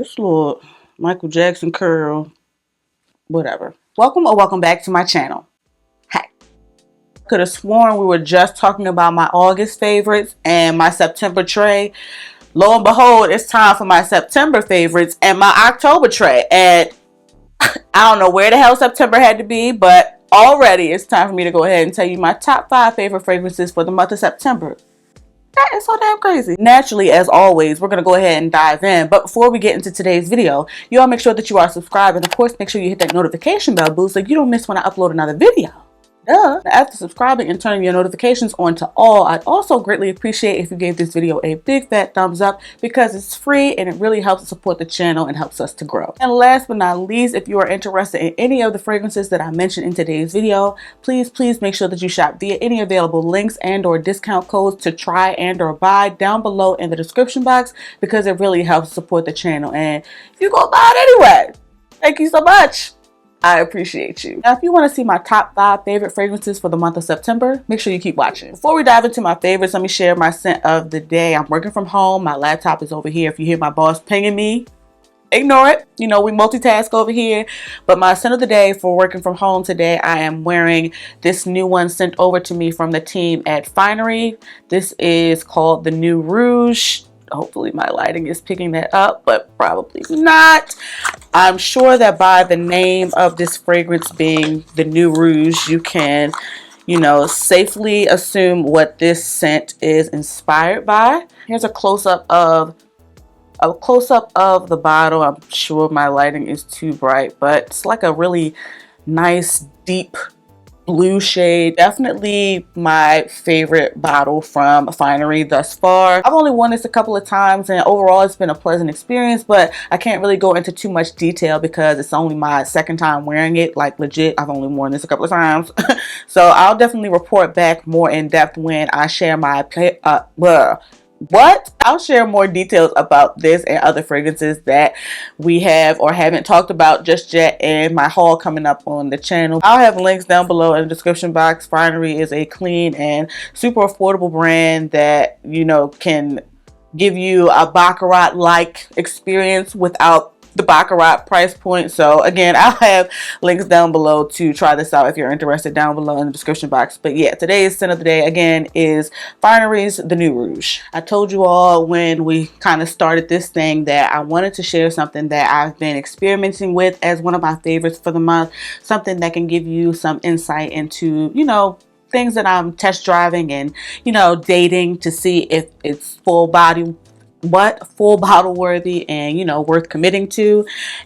This little Michael Jackson curl, whatever. Welcome or welcome back to my channel. Hey, could have sworn we were just talking about my August favorites and my September tray. Lo and behold, it's time for my September favorites and my October tray. And I don't know where the hell September had to be, but already it's time for me to go ahead and tell you my top 5 favorite fragrances for the month of September. That is so damn crazy. Naturally, as always, we're going to go ahead and dive in. But before we get into today's video, you all make sure that you are subscribed. And of course, make sure you hit that notification bell boost so you don't miss when I upload another video. Duh. After subscribing and turning your notifications on to all, I'd also greatly appreciate if you gave this video a big fat thumbs up because it's free and it really helps to support the channel and helps us to grow. And last but not least, if you are interested in any of the fragrances that I mentioned in today's video, please make sure that you shop via any available links and or discount codes to try and or buy down below in the description box because it really helps support the channel. And you go buy it anyway. Thank you so much. I appreciate you. Now, if you want to see my top 5 favorite fragrances for the month of September, make sure you keep watching. Before we dive into my favorites, let me share my scent of the day. I'm working from home. My laptop is over here. If you hear my boss pinging me, ignore it. You know, we multitask over here. But my scent of the day for working from home today, I am wearing this new one sent over to me from the team at Finery. This is called the New Rouge. Hopefully my lighting is picking that up, but probably not. I'm sure that by the name of this fragrance being the New Rouge, you can, safely assume what this scent is inspired by. Here's a close-up of the bottle. I'm sure my lighting is too bright, but it's like a really nice, deep blue shade. Definitely my favorite bottle from Finery thus far. I've only worn this a couple of times and overall it's been a pleasant experience, but I can't really go into too much detail because it's only my second time wearing it. Like legit, I've only worn this a couple of times. So I'll definitely report back more in depth when I share my I'll share more details about this and other fragrances that we have or haven't talked about just yet in my haul coming up on the channel. I'll have links down below in the description box. Finery is a clean and super affordable brand that, can give you a Baccarat-like experience without the Baccarat price point. So again, I'll have links down below to try this out if you're interested down below in the description box. But yeah, today's scent of the day again is Finery's The New Rouge. I told you all when we kind of started this thing that I wanted to share something that I've been experimenting with as one of my favorites for the month, something that can give you some insight into, things that I'm test driving and, dating to see if it's full bottle worthy and worth committing to,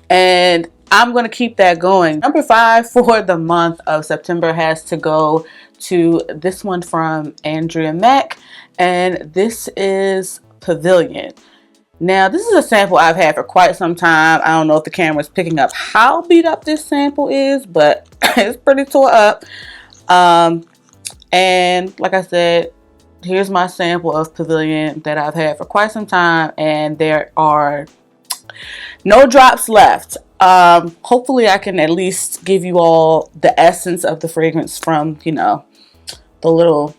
and I'm gonna keep that going. Number 5 for the month of September has to go to this one from Andrea Mack, and this is Pavilion. Now this is a sample I've had for quite some time. I don't know if the camera's picking up how beat up this sample is, but it's pretty tore up. And like I said, here's my sample of Pavilion that I've had for quite some time, and there are no drops left. Hopefully I can at least give you all the essence of the fragrance from, the little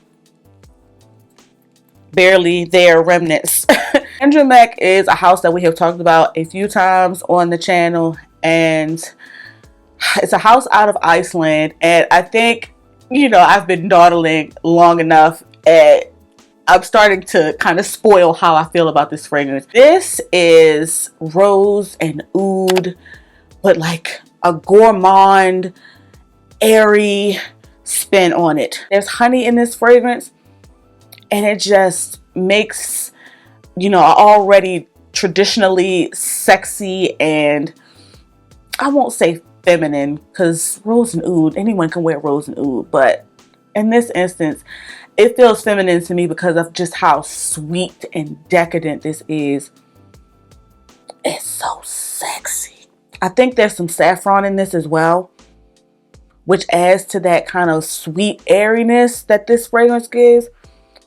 barely there remnants. Andrea Mack is a house that we have talked about a few times on the channel, and it's a house out of Iceland, and I think, I've been dawdling long enough at I'm starting to kind of spoil how I feel about this fragrance. This is rose and oud, but like a gourmand, airy spin on it. There's honey in this fragrance, and it just makes, already traditionally sexy and I won't say feminine because rose and oud, anyone can wear rose and oud, but in this instance, it feels feminine to me because of just how sweet and decadent this is. It's so sexy. I think there's some saffron in this as well, which adds to that kind of sweet airiness that this fragrance gives.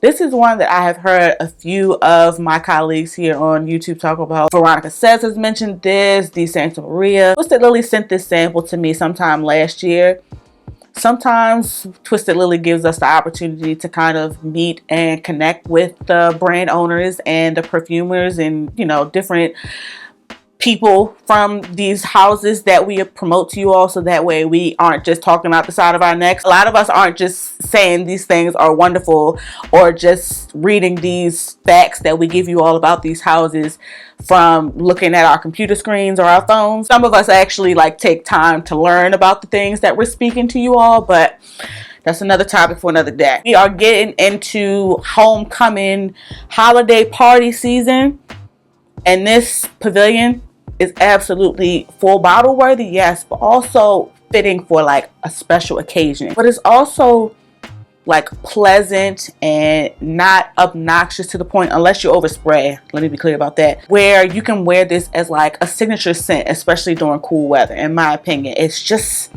This is one that I have heard a few of my colleagues here on YouTube talk about. Veronica Says has mentioned this. De Santa Maria. Twisted Lily sent this sample to me sometime last year. Sometimes Twisted Lily gives us the opportunity to kind of meet and connect with the brand owners and the perfumers and, different people from these houses that we promote to you all, so that way we aren't just talking out the side of our necks. A lot of us aren't just saying these things are wonderful or just reading these facts that we give you all about these houses from looking at our computer screens or our phones. Some of us actually like take time to learn about the things that we're speaking to you all, but that's another topic for another day. We are getting into homecoming holiday party season, and this pavilion is absolutely full bottle worthy, yes, but also fitting for like a special occasion. But it's also like pleasant and not obnoxious to the point, unless you overspray, let me be clear about that, where you can wear this as like a signature scent, especially during cool weather. In my opinion, it's just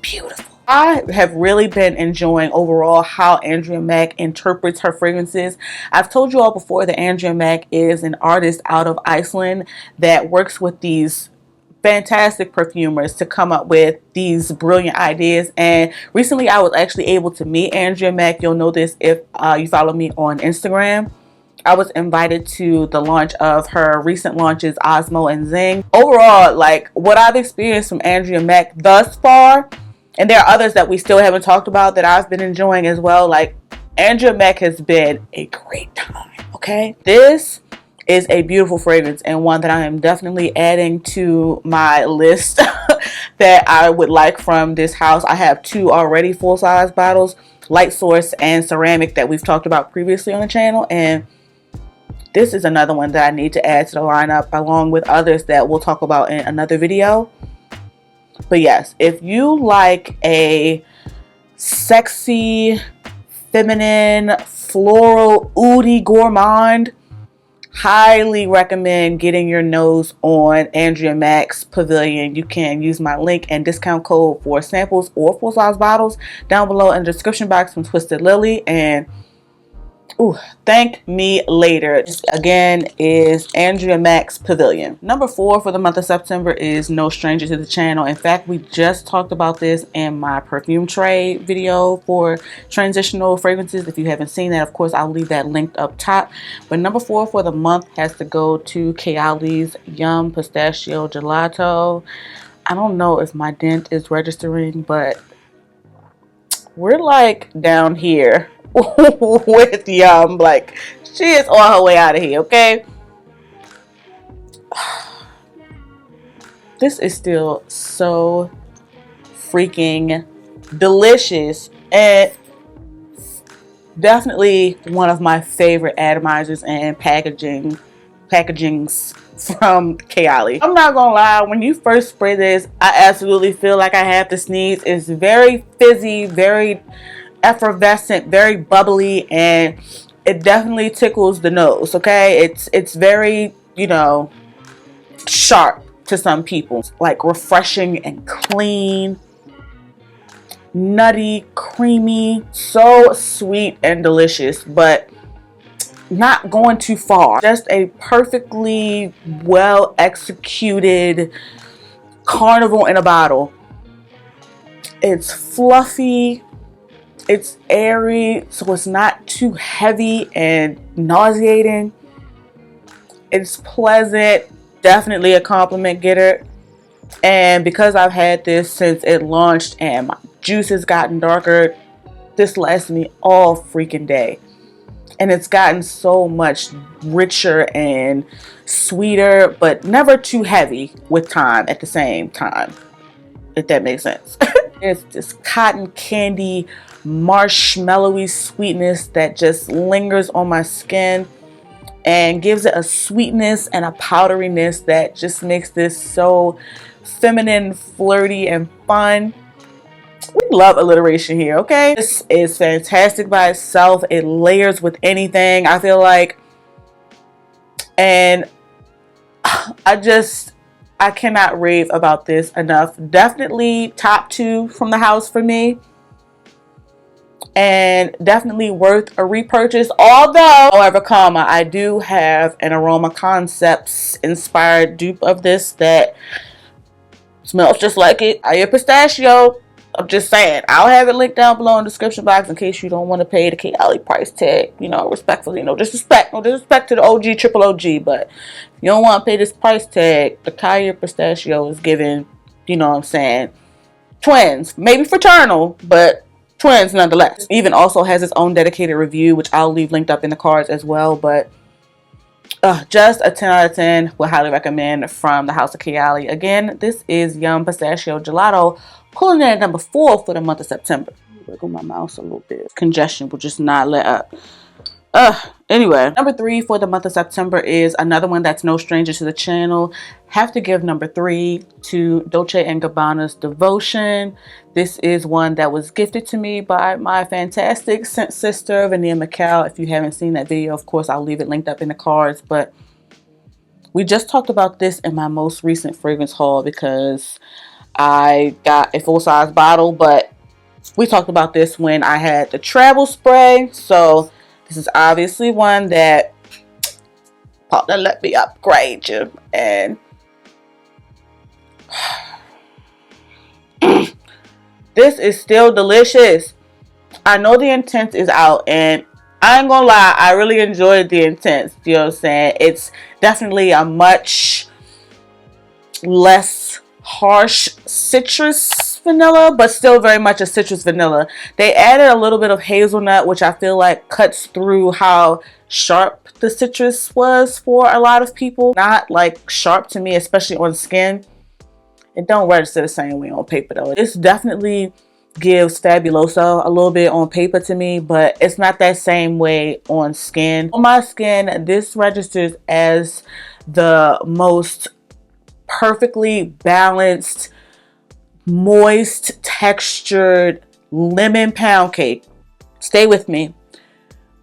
beautiful. I have really been enjoying overall how Andrea Mack interprets her fragrances. I've told you all before that Andrea Mack is an artist out of Iceland that works with these fantastic perfumers to come up with these brilliant ideas. And recently I was actually able to meet Andrea Mack. You'll know this if you follow me on Instagram. I was invited to the launch of her recent launches, Osmo and Zing. Overall, like what I've experienced from Andrea Mack thus far, and there are others that we still haven't talked about that I've been enjoying as well, like Andrea Mack has been a great time, okay? This is a beautiful fragrance and one that I am definitely adding to my list that I would like from this house. I have 2 already full-size bottles, Light Source and Ceramic, that we've talked about previously on the channel, and this is another one that I need to add to the lineup along with others that we'll talk about in another video. But yes, if you like a sexy, feminine, floral, oudy gourmand, highly recommend getting your nose on Andrea Mack's Pavilion. You can use my link and discount code for samples or full-size bottles down below in the description box from Twisted Lily. And ooh, thank me later. This again is Andrea Mack's Pavilion. Number 4 for the month of September is no stranger to the channel. In fact, we just talked about this in my perfume tray video for transitional fragrances. If you haven't seen that, of course, I'll leave that linked up top. But number 4 for the month has to go to Kayali's Yum Pistachio Gelato. I don't know if my dent is registering, but we're like down here with Yum. Like, she is on her way out of here, okay? This is still so freaking delicious and definitely one of my favorite atomizers and packagings from Kayali. I'm not gonna lie, when you first spray this, I absolutely feel like I have to sneeze. It's very fizzy, very effervescent, very bubbly, and it definitely tickles the nose, okay? It's very, you know, sharp to some people. Like refreshing and clean, nutty, creamy, so sweet and delicious, but not going too far. Just a perfectly well executed carnival in a bottle. It's fluffy, it's airy, so it's not too heavy and nauseating. It's pleasant, definitely a compliment getter. And because I've had this since it launched and my juice has gotten darker, this lasts me all freaking day. And it's gotten so much richer and sweeter, but never too heavy with time at the same time, if that makes sense. It's this cotton candy, marshmallowy sweetness that just lingers on my skin and gives it a sweetness and a powderiness that just makes this so feminine, flirty, and fun. We love alliteration here, okay? This is fantastic by itself. It layers with anything, I feel like. And I cannot rave about this enough. Definitely top 2 from the house for me. And definitely worth a repurchase. Although, however, I do have an Aroma Concepts inspired dupe of this that smells just like it. I have pistachio. I'm just saying. I'll have it linked down below in the description box in case you don't want to pay the Kayali price tag. You know, respectfully. No disrespect. No disrespect to the OG, triple OG. But if you don't want to pay this price tag, the Kyrie pistachio is giving, you know what I'm saying, twins. Maybe fraternal, but twins nonetheless. Even also has its own dedicated review, which I'll leave linked up in the cards as well. But just a 10 out of 10. Would highly recommend from the House of Kayali. Again, this is Yum Pistachio Gelato, pulling in at number 4 for the month of September. Wiggle my mouse a little bit. Congestion will just not let up. Anyway, number 3 for the month of September is another one that's no stranger to the channel. Have to give number 3 to Dolce & Gabbana's Devotion. This is one that was gifted to me by my fantastic sister, Vania McCall. If you haven't seen that video, of course, I'll leave it linked up in the cards. But we just talked about this in my most recent fragrance haul because I got a full-size bottle. But we talked about this when I had the travel spray. So this is obviously one that partner let me upgrade you. And this is still delicious. I know the Intense is out, and I ain't gonna lie, I really enjoyed the Intense. You know what I'm saying? It's definitely a much less harsh citrus vanilla, but still very much a citrus vanilla. They added a little bit of hazelnut, which I feel like cuts through how sharp the citrus was for a lot of people. Not like sharp to me, especially on skin. It don't register the same way on paper though. This definitely gives Fabuloso a little bit on paper to me, but it's not that same way on skin. On my skin, this registers as the most perfectly balanced, moist, textured lemon pound cake. Stay with me.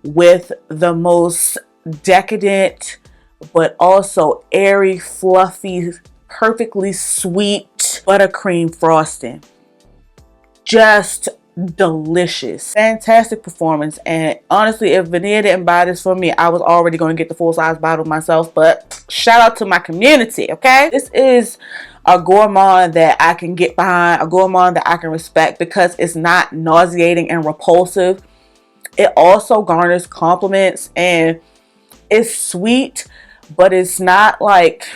With the most decadent, but also airy, fluffy, perfectly sweet buttercream frosting. Just delicious. Fantastic performance. And honestly, if Vania didn't buy this for me, I was already going to get the full-size bottle myself. But shout out to my community, okay? This is a gourmand that I can get behind, a gourmand that I can respect because it's not nauseating and repulsive. It also garners compliments, and it's sweet, but it's not like,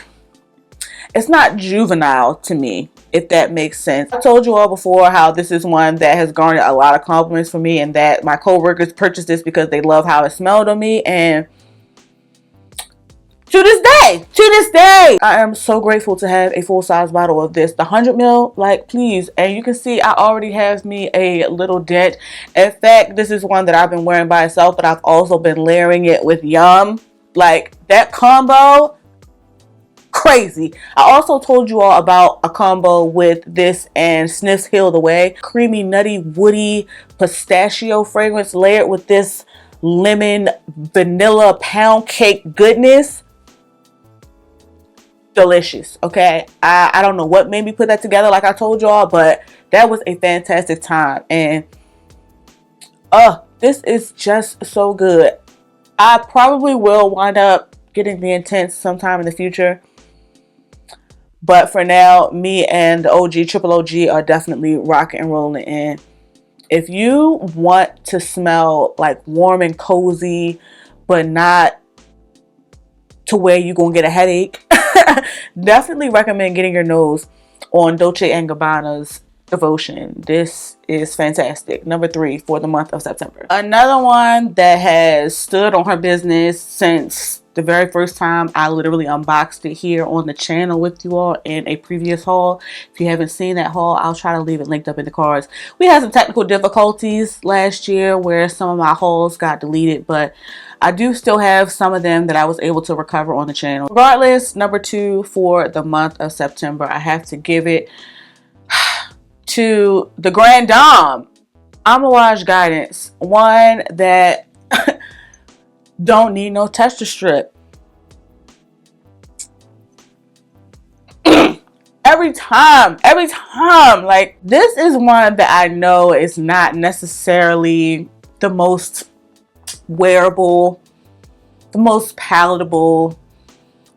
it's not juvenile to me, if that makes sense. I told you all before how this is one that has garnered a lot of compliments for me, and that my co-workers purchased this because they love how it smelled on me. And to this day, I am so grateful to have a full-size bottle of this. The 100 ml, like, please. And you can see I already have me a little dent. In fact, this is one that I've been wearing by itself, but I've also been layering it with Yum. Like, that combo, crazy. I also told you all about a combo with this and Sniff's Heal the Way. Creamy, nutty, woody pistachio fragrance layered with this lemon vanilla pound cake goodness. Delicious. Okay, I don't know what made me put that together, like I told y'all, but that was a fantastic time. And this is just so good. I probably will wind up getting the Intense sometime in the future, but for now, me and the OG, triple OG, are definitely rocking and rolling in. If you want to smell like warm and cozy, but not to where you're gonna get a headache, definitely recommend getting your nose on Dolce & Gabbana's Devotion. This is fantastic. Number 3 for the month of September. Another one that has stood on her business since the very first time I literally unboxed it here on the channel with you all in a previous haul. If you haven't seen that haul, I'll try to leave it linked up in the cards. We had some technical difficulties last year where some of my hauls got deleted, but I do still have some of them that I was able to recover on the channel. Regardless, number 2 for the month of September, I have to give it to the Grand Dame, Amouage Guidance. One that don't need no texture strip. every time, like, this is one that I know is not necessarily the most wearable, the most palatable,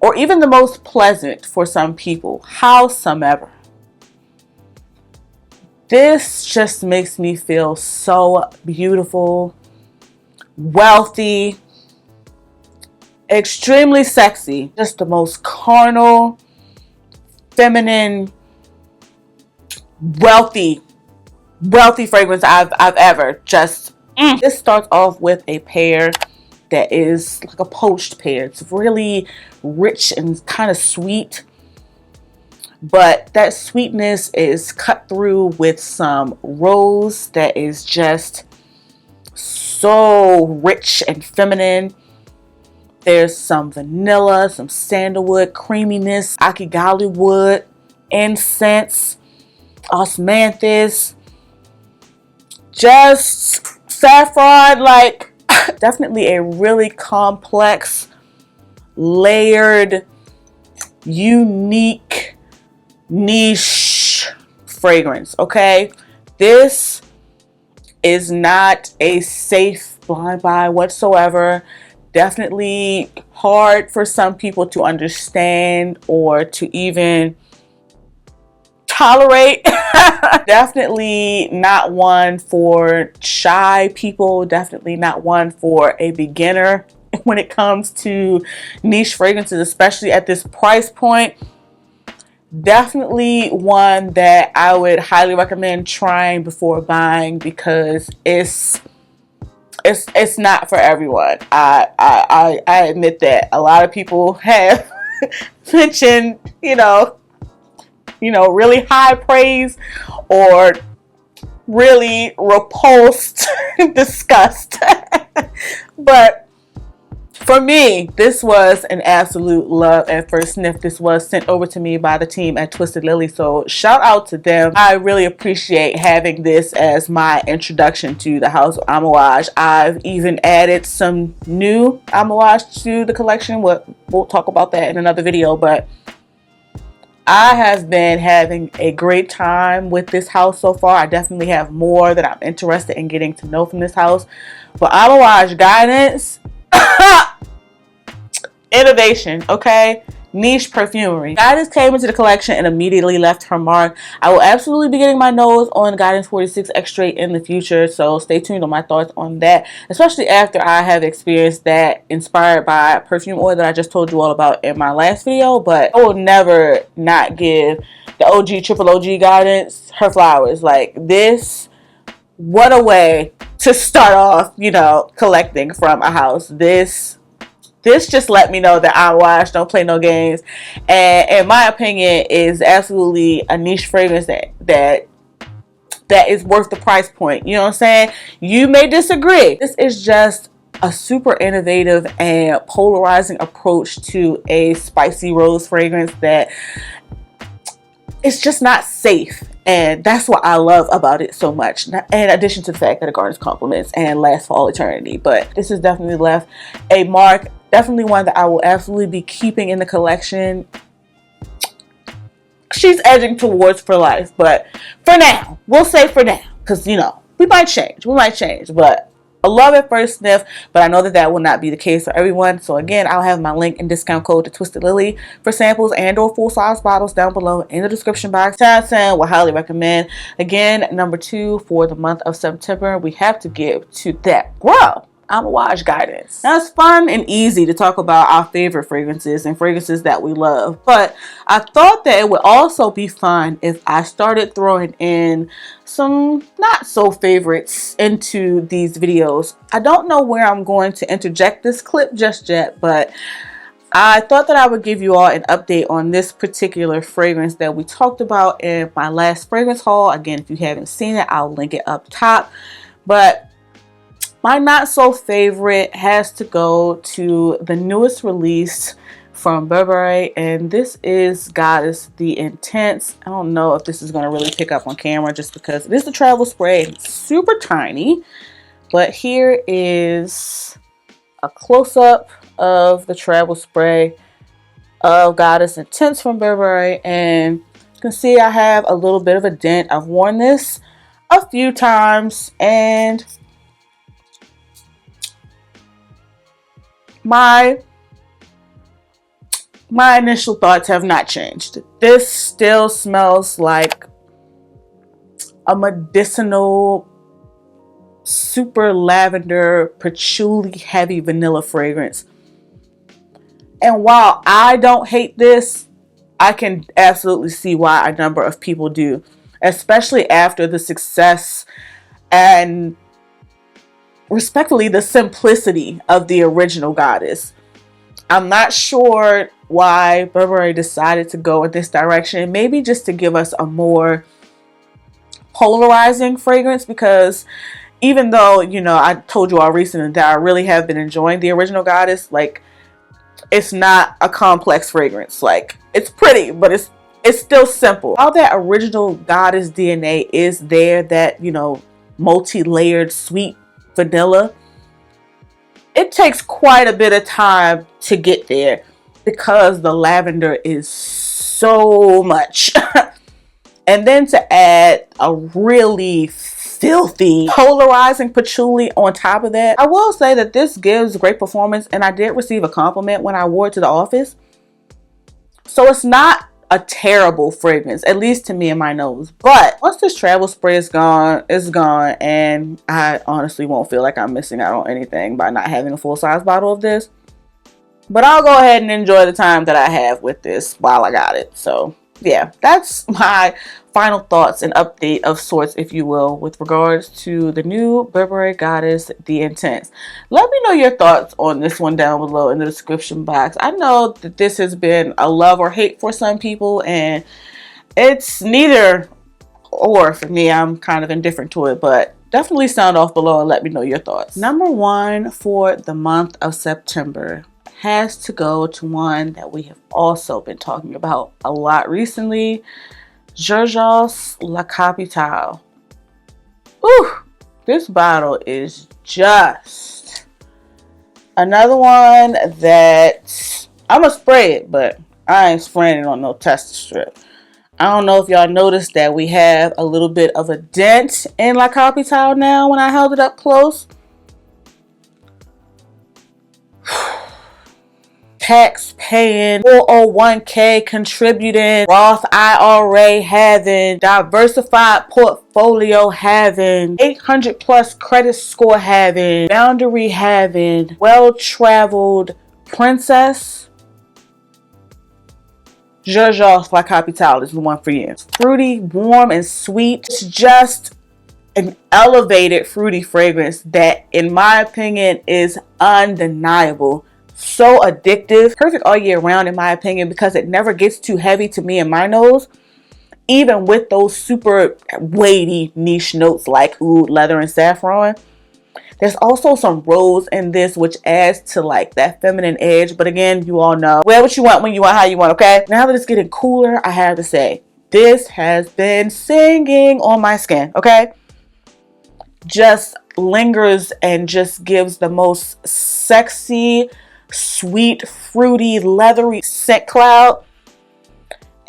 or even the most pleasant for some people. Howsoever, This just makes me feel so beautiful, wealthy, extremely sexy. Just the most carnal, feminine, wealthy fragrance I've ever just. This starts off with a pear that is like a poached pear. It's really rich and kind of sweet, but that sweetness is cut through with some rose that is just so rich and feminine. There's some vanilla, some sandalwood, creaminess, akigali wood, incense, osmanthus, just saffron. Like definitely a really complex, layered, unique, niche fragrance. Okay, this is not a safe blind buy whatsoever. Definitely hard for some people to understand or to even tolerate. Definitely not one for shy people. Definitely not one for a beginner when it comes to niche fragrances, especially at this price point. Definitely one that I would highly recommend trying before buying, because it's not for everyone. I admit that a lot of people have mentioned, really high praise or really repulsed disgust. But for me, this was an absolute love at first sniff. This was sent over to me by the team at Twisted Lily, so shout out to them. I really appreciate having this as my introduction to the House of Amouage. I've even added some new Amouage to the collection. We'll talk about that in another video, but I have been having a great time with this house so far. I definitely have more that I'm interested in getting to know from this house. But Amouage guidance, innovation, okay? Niche perfumery. Guidance came into the collection and immediately left her mark. I will absolutely be getting my nose on Guidance 46 X-Straight in the future, so stay tuned on my thoughts on that, especially after I have experienced that inspired by perfume oil that I just told you all about in my last video. But I will never not give the OG Triple OG Guidance her flowers. Like this, what a way to start off, collecting from a house. This just let me know that Amouage don't play no games, and in my opinion is absolutely a niche fragrance that is worth the price point. You know what I'm saying? You may disagree. This is just a super innovative and polarizing approach to a spicy rose fragrance that it's just not safe. And that's what I love about it so much. In addition to the fact that it garners compliments and lasts for all eternity. But this has definitely left a mark. Definitely one that I will absolutely be keeping in the collection. She's edging towards for life. But for now, we'll say for now. Because, we might change. But a love at first sniff, but I know that will not be the case for everyone. So again, I'll have my link and discount code to Twisted Lily for samples and or full-size bottles down below in the description box. 10 will highly recommend. Again, number 2 for the month of September, we have to give to that girl, Amouage Guidance. Now, it's fun and easy to talk about our favorite fragrances and fragrances that we love, but I thought that it would also be fun if I started throwing in some not so favorites into these videos. I don't know where I'm going to interject this clip just yet, but I thought that I would give you all an update on this particular fragrance that we talked about in my last fragrance haul. Again, if you haven't seen it, I'll link it up top. But my not so favorite has to go to the newest release from Burberry, and this is Goddess the Intense. I don't know if this is going to really pick up on camera just because it is the travel spray. It's super tiny, but here is a close-up of the travel spray of Goddess Intense from Burberry, and you can see I have a little bit of a dent. I've worn this a few times, and my initial thoughts have not changed. This still smells like a medicinal, super lavender, patchouli heavy vanilla fragrance. And while I don't hate this, I can absolutely see why a number of people do, especially after the success and, respectfully, the simplicity of the original Goddess. I'm not sure why Burberry decided to go in this direction. Maybe just to give us a more polarizing fragrance, because even though, you know, I told you all recently that I really have been enjoying the original Goddess, like, it's not a complex fragrance. Like, it's pretty, but it's still simple. All that original Goddess DNA is there, that, you know, multi-layered sweet vanilla, it takes quite a bit of time to get there because the lavender is so much. And then to add a really filthy, polarizing patchouli on top of that, I will say that this gives great performance, and I did receive a compliment when I wore it to the office. So it's not a terrible fragrance, at least to me and my nose. But once this travel spray is gone, it's gone, and I honestly won't feel like I'm missing out on anything by not having a full-size bottle of this. But I'll go ahead and enjoy the time that I have with this while I got it. So yeah, that's my final thoughts and update of sorts, if you will, with regards to the new Burberry Goddess, The Intense. Let me know your thoughts on this one down below in the description box. I know that this has been a love or hate for some people, and it's neither or for me. I'm kind of indifferent to it, but definitely sound off below and let me know your thoughts. Number one for the month of September has to go to one that we have also been talking about a lot recently, Georges La Capitale. Ooh, this bottle is just another one that I'm gonna spray it, but I ain't spraying it on no tester strip. I don't know if y'all noticed that we have a little bit of a dent in La Capitale now when I held it up close. Tax paying, 401k contributing, Roth IRA having, diversified portfolio having, 800 plus credit score having, boundary having, well-traveled princess, Georges La Capitale is the one for you. It's fruity, warm, and sweet. It's just an elevated fruity fragrance that, in my opinion, is undeniable. So addictive, perfect all year round in my opinion, because it never gets too heavy to me and my nose, even with those super weighty niche notes like oud, leather, and saffron. There's also some rose in this, which adds to like that feminine edge, but again, you all know, wear what you want, when you want, how you want. Okay, now that it's getting cooler, I have to say this has been singing on my skin. Okay, just lingers and just gives the most sexy, sweet, fruity, leathery scent cloud,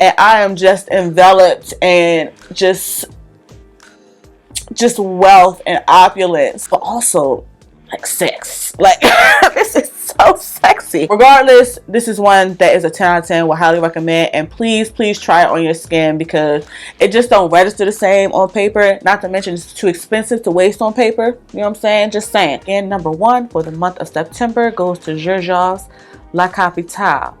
and I am just enveloped in just wealth and opulence, but also like sex. Like this is so sexy. Regardless, this is one that is a 10 out of 10. Would highly recommend, and please try it on your skin, because it just don't register the same on paper. Not to mention it's too expensive to waste on paper. You know what I'm saying? Just saying. And number one for the month of September goes to Georges La Capitale.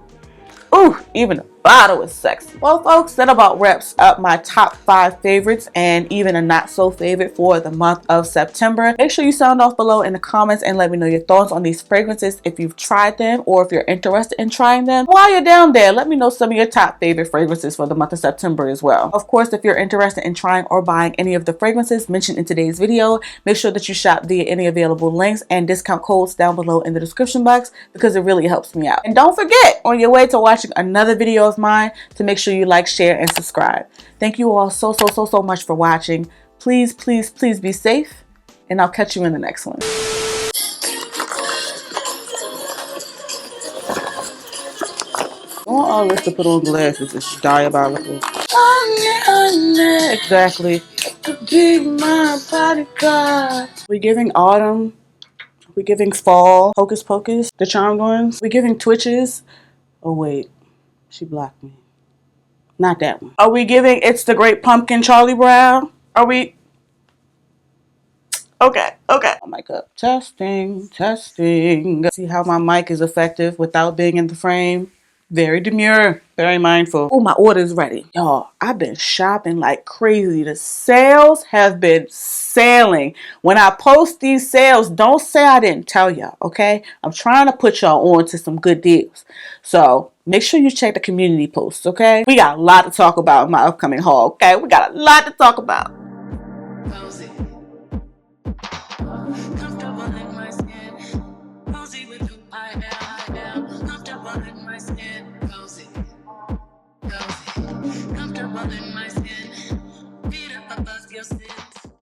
Ooh, even the bottle is sexy. Well, folks, that about wraps up my top 5 favorites and even a not so favorite for the month of September. Make sure you sound off below in the comments and let me know your thoughts on these fragrances, if you've tried them or if you're interested in trying them. While you're down there, let me know some of your top favorite fragrances for the month of September as well. Of course, if you're interested in trying or buying any of the fragrances mentioned in today's video, make sure that you shop via any available links and discount codes down below in the description box, because it really helps me out. And don't forget, on your way to watching another video of mine, to make sure you like, share, and subscribe. Thank you all so much for watching. Please be safe, and I'll catch you in the next one. I want all this to put on glasses. It's diabolical. Exactly. Be my bodyguard. We giving autumn. We giving fall. Hocus pocus. The charmed ones. We giving twitches. Oh wait, she blocked me. Not that one. Are we giving It's the Great Pumpkin, Charlie Brown? Are we? Okay, okay. Mic up. Testing, testing. See how my mic is effective without being in the frame? Very demure, very mindful. Oh, my order is ready. Y'all, I've been shopping like crazy. The sales have been sailing. When I post these sales, don't say I didn't tell y'all, okay? I'm trying to put y'all on to some good deals. So make sure you check the community posts, okay? We got a lot to talk about in my upcoming haul, okay? We got a lot to talk about.